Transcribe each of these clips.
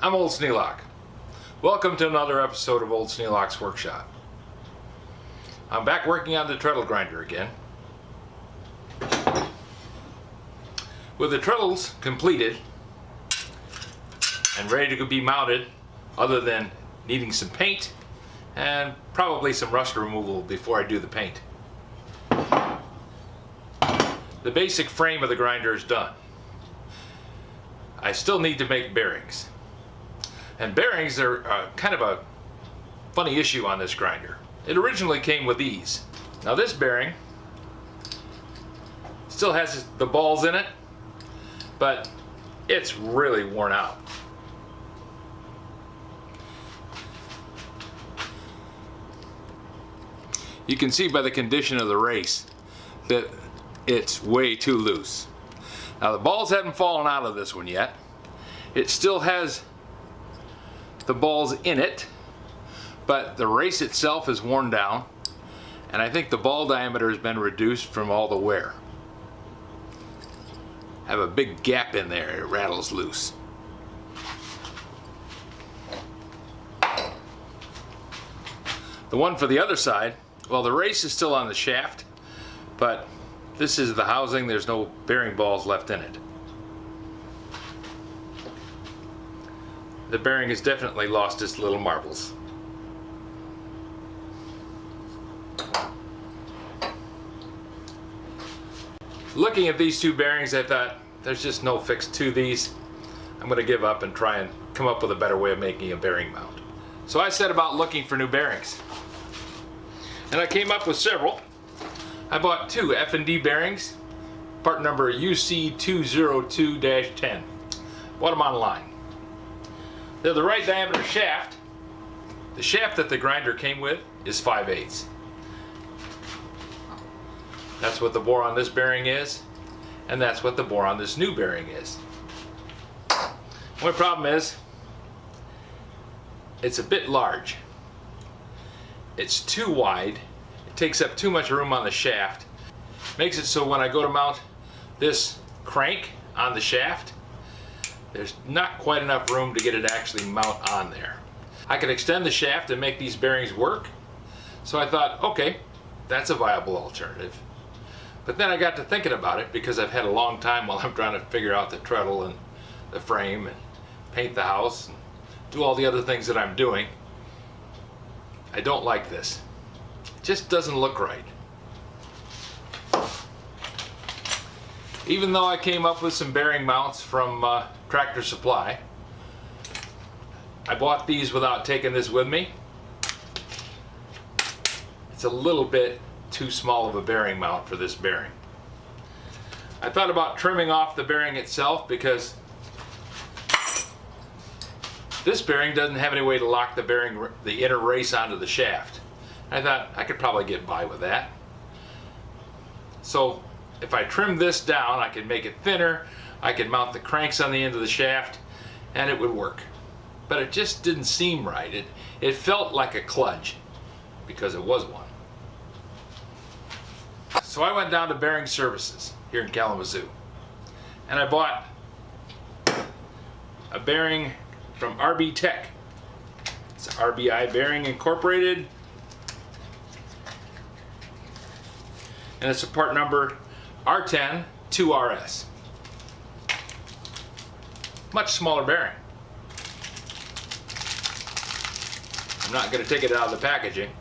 I'm Old Sneelock. Welcome to another episode of Old Sneelock's Workshop. I'm back working on the treadle grinder again. With the treadles completed and ready to be mounted, other than needing some paint and probably some rust removal before I do the paint. The basic frame of the grinder is done. I still need to make bearings. And bearings are kind of a funny issue on this grinder. It originally came with these. Now this bearing still has the balls in it, but it's really worn out. You can see by the condition of the race that it's way too loose. Now the balls haven't fallen out of this one yet. It still has the balls in it, but the race itself is worn down, and I think the ball diameter has been reduced from all the wear. I have a big gap in there, it rattles loose. The one for the other side, well, the race is still on the shaft, but this is the housing, there's no bearing balls left in it. The bearing has definitely lost its little marbles. Looking at these two bearings, I thought there's just no fix to these. I'm going to give up and try and come up with a better way of making a bearing mount. So I set about looking for new bearings. And I came up with several. I bought two F&D bearings, part number UC202-10. Bought them online. They're the right diameter shaft. The shaft that the grinder came with is 5/8. That's what the bore on this bearing is, and that's what the bore on this new bearing is. Only problem is, it's a bit large. It's too wide. It takes up too much room on the shaft. Makes it so when I go to mount this crank on the shaft, there's not quite enough room to get it to actually mount on there. I could extend the shaft and make these bearings work. So I thought, okay, that's a viable alternative. But then I got to thinking about it because I've had a long time while I'm trying to figure out the treadle and the frame and paint the house and do all the other things that I'm doing. I don't like this. It just doesn't look right. Even though I came up with some bearing mounts from Tractor Supply, I bought these without taking this with me. It's a little bit too small of a bearing mount for this bearing. I thought about trimming off the bearing itself because this bearing doesn't have any way to lock the inner race onto the shaft. I thought I could probably get by with that. So if I trim this down, I could make it thinner, I could mount the cranks on the end of the shaft, and it would work. But it just didn't seem right. It felt like a kludge, because it was one. So I went down to Bearing Services here in Kalamazoo, and I bought a bearing from RB Tech. It's RBI Bearing Incorporated, and it's a part number R10-2RS. Much smaller bearing. I'm not going to take it out of the packaging,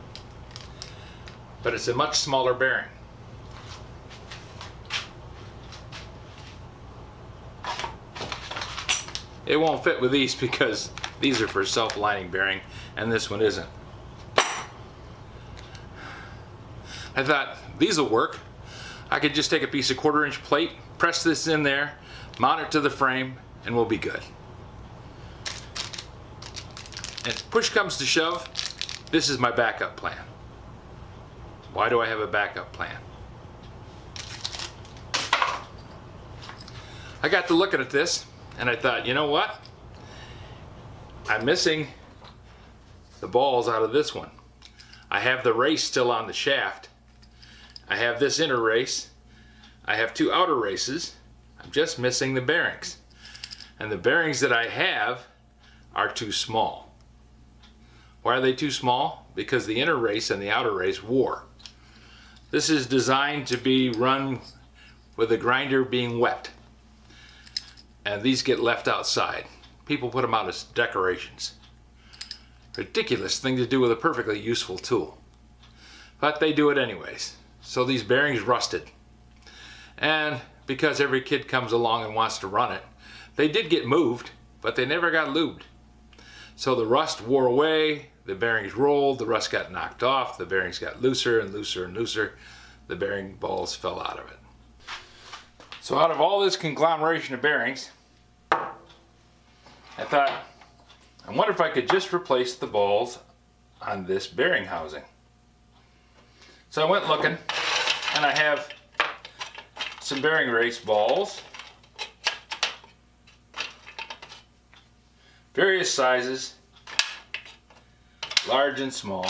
but it's a much smaller bearing. It won't fit with these because these are for self-lining bearing and this one isn't. I thought these will work. I could just take a piece of 1/4-inch plate, press this in there, mount it to the frame, and we'll be good. And if push comes to shove, this is my backup plan. Why do I have a backup plan? I got to looking at this and I thought, you know what? I'm missing the balls out of this one. I have the race still on the shaft. I have this inner race. I have two outer races. I'm just missing the bearings. And the bearings that I have are too small. Why are they too small? Because the inner race and the outer race wore. This is designed to be run with the grinder being wet. And these get left outside. People put them out as decorations. Ridiculous thing to do with a perfectly useful tool. But they do it anyways. So these bearings rusted. And because every kid comes along and wants to run it, they did get moved, but they never got lubed. So the rust wore away, the bearings rolled, the rust got knocked off, the bearings got looser and looser and looser, the bearing balls fell out of it. So out of all this conglomeration of bearings, I thought, I wonder if I could just replace the balls on this bearing housing. So I went looking, and I have some bearing race balls, various sizes, large and small.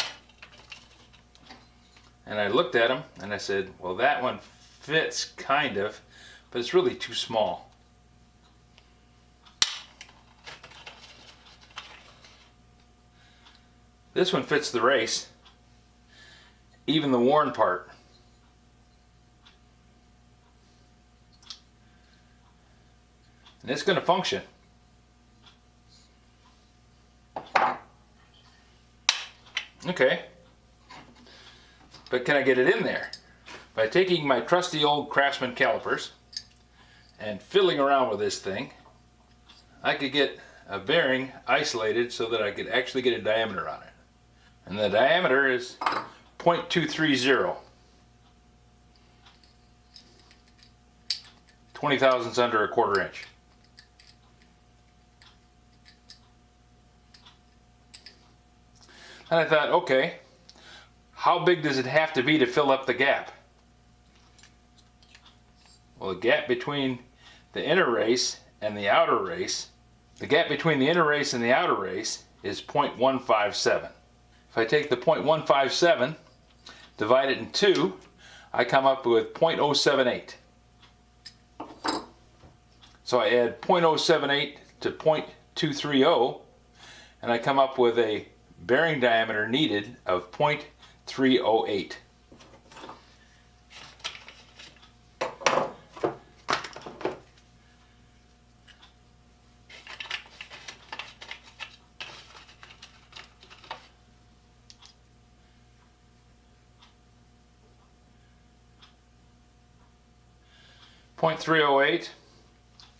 And I looked at them and I said, well, that one fits kind of, but it's really too small. This one fits the race, even the worn part. And it's going to function. Okay, but can I get it in there? By taking my trusty old Craftsman calipers and fiddling around with this thing, I could get a bearing isolated so that I could actually get a diameter on it. And the diameter is 0.230. 20 thousandths under a quarter inch. And I thought, okay, how big does it have to be to fill up the gap? Well, the gap between the inner race and the outer race, the gap between the inner race and the outer race is 0.157. If I take the 0.157, divide it in 2, I come up with 0.078. So I add 0.078 to 0.230, and I come up with a bearing diameter needed of 0.308. .308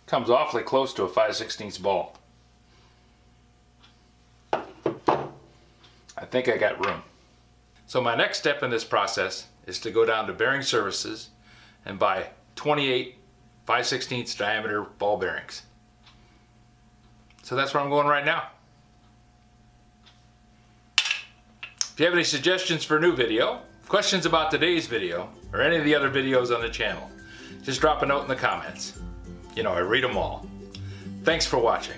comes awfully close to a 5/16 ball. I think I got room. So my next step in this process is to go down to Bearing Services and buy 28 5/16 diameter ball bearings. So that's where I'm going right now. If you have any suggestions for a new video, questions about today's video, or any of the other videos on the channel, just drop a note in the comments. You know, I read them all. Thanks for watching.